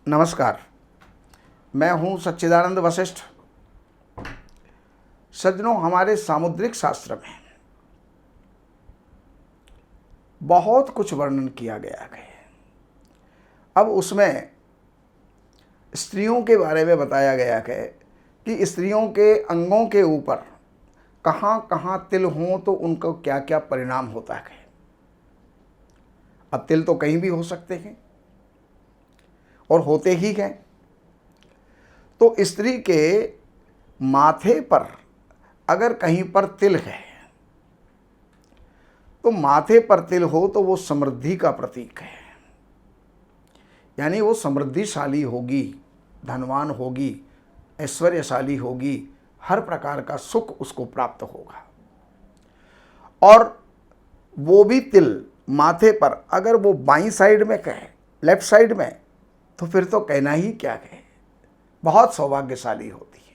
नमस्कार, मैं हूं सच्चिदानंद वशिष्ठ। सज्जनों, हमारे सामुद्रिक शास्त्र में बहुत कुछ वर्णन किया गया है। अब उसमें स्त्रियों के बारे में बताया गया है कि स्त्रियों के अंगों के ऊपर कहाँ कहाँ तिल हों तो उनको क्या क्या परिणाम होता है। अब तिल तो कहीं भी हो सकते हैं और होते ही हैं। तो स्त्री के माथे पर अगर कहीं पर तिल है तो माथे पर तिल हो तो वो समृद्धि का प्रतीक है, यानी वो समृद्धिशाली होगी, धनवान होगी, ऐश्वर्यशाली होगी, हर प्रकार का सुख उसको प्राप्त होगा। और वो भी तिल माथे पर अगर वो बाईं साइड में है, लेफ्ट साइड में, तो फिर तो कहना ही क्या है, बहुत सौभाग्यशाली होती है।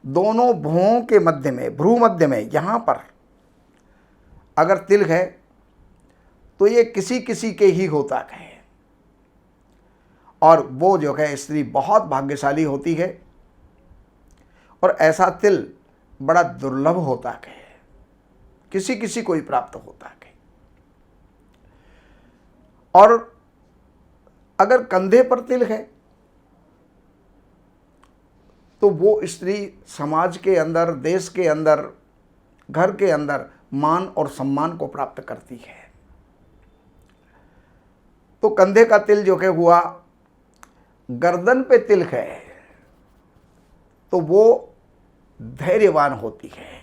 दोनों भुवों के मध्य में, भ्रू मध्य में, यहाँ पर अगर तिल है तो ये किसी किसी के ही होता है, और वो जो है स्त्री बहुत भाग्यशाली होती है। और ऐसा तिल बड़ा दुर्लभ होता है, किसी किसी को ही प्राप्त होता है। और अगर कंधे पर तिल है तो वो स्त्री समाज के अंदर, देश के अंदर, घर के अंदर मान और सम्मान को प्राप्त करती है। तो कंधे का तिल जो है हुआ, गर्दन पे तिल है तो वो धैर्यवान होती है,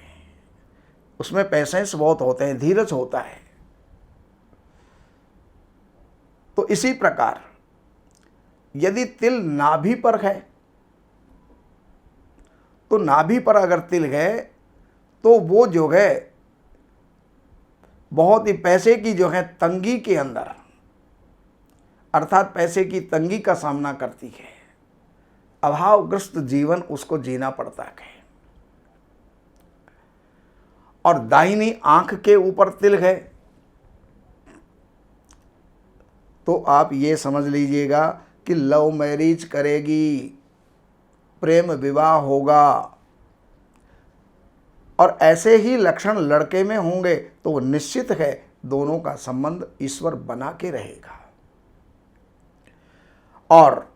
उसमें पेशेंस बहुत होते हैं, धीरज होता है। तो इसी प्रकार यदि तिल नाभि पर है तो नाभि पर अगर तिल है तो वो जो है बहुत ही पैसे की जो है तंगी के अंदर, अर्थात पैसे की तंगी का सामना करती है, अभावग्रस्त जीवन उसको जीना पड़ता है। और दाहिनी आंख के ऊपर तिल है तो आप ये समझ लीजिएगा कि लव मैरिज करेगी, प्रेम विवाह होगा। और ऐसे ही लक्षण लड़के में होंगे तो वो निश्चित है दोनों का संबंध ईश्वर बना के रहेगा। और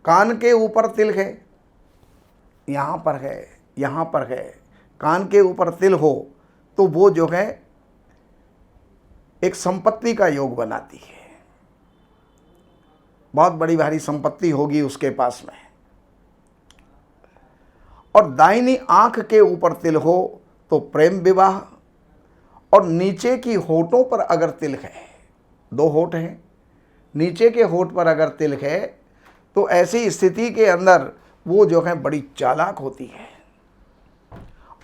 कान के ऊपर तिल है, यहाँ पर है, यहाँ पर है, कान के ऊपर तिल हो तो वो जो है एक संपत्ति का योग बनाती है, बहुत बड़ी भारी संपत्ति होगी उसके पास में। और दाहिनी आंख के ऊपर तिल हो तो प्रेम विवाह। और नीचे की होठों पर अगर तिल है, दो होठ हैं, नीचे के होठ पर अगर तिल है तो ऐसी स्थिति के अंदर वो जो है बड़ी चालाक होती है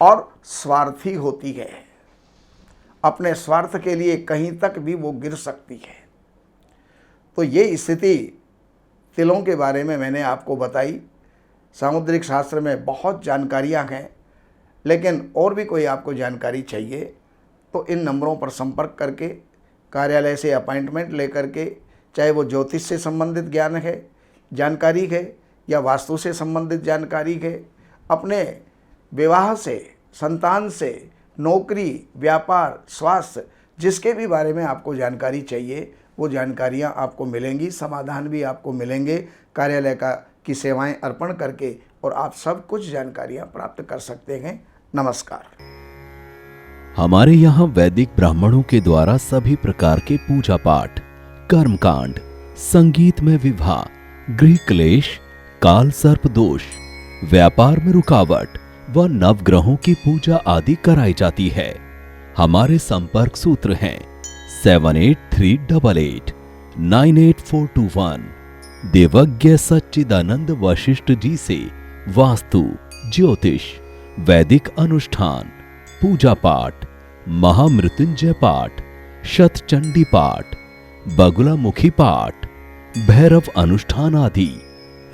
और स्वार्थी होती है, अपने स्वार्थ के लिए कहीं तक भी वो गिर सकती है। तो ये स्थिति तिलों के बारे में मैंने आपको बताई। सामुद्रिक शास्त्र में बहुत जानकारियां हैं, लेकिन और भी कोई आपको जानकारी चाहिए तो इन नंबरों पर संपर्क करके, कार्यालय से अपॉइंटमेंट लेकर के, चाहे वो ज्योतिष से संबंधित ज्ञान है, जानकारी है, या वास्तु से संबंधित जानकारी है, अपने विवाह से, संतान से, नौकरी, व्यापार, स्वास्थ्य, जिसके भी बारे में आपको जानकारी चाहिए वो जानकारियां आपको मिलेंगी, समाधान भी आपको मिलेंगे कार्यालय की सेवाएं अर्पण करके, और आप सब कुछ जानकारियां प्राप्त कर सकते हैं। नमस्कार। हमारे यहाँ वैदिक ब्राह्मणों के द्वारा सभी प्रकार के पूजा पाठ, कर्मकांड, संगीत में विवाह, गृह क्लेश, काल सर्प दोष, व्यापार में रुकावट व नवग्रहों की पूजा आदि कराई जाती है। हमारे संपर्क सूत्र हैं 7838898421। देवज्ञ सच्चिदानंद वशिष्ठ जी से वास्तु, ज्योतिष, वैदिक अनुष्ठान, पूजा पाठ, महामृत्युंजय पाठ, शतचंडी पाठ, बगुलामुखी पाठ, भैरव अनुष्ठान आदि,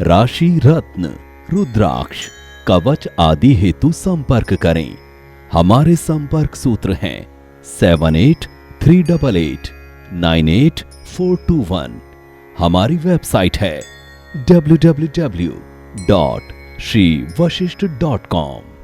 राशि रत्न, रुद्राक्ष, कवच आदि हेतु संपर्क करें। हमारे संपर्क सूत्र हैं 7838898421। 9421। हमारी वेबसाइट है www.shrivashishth.com।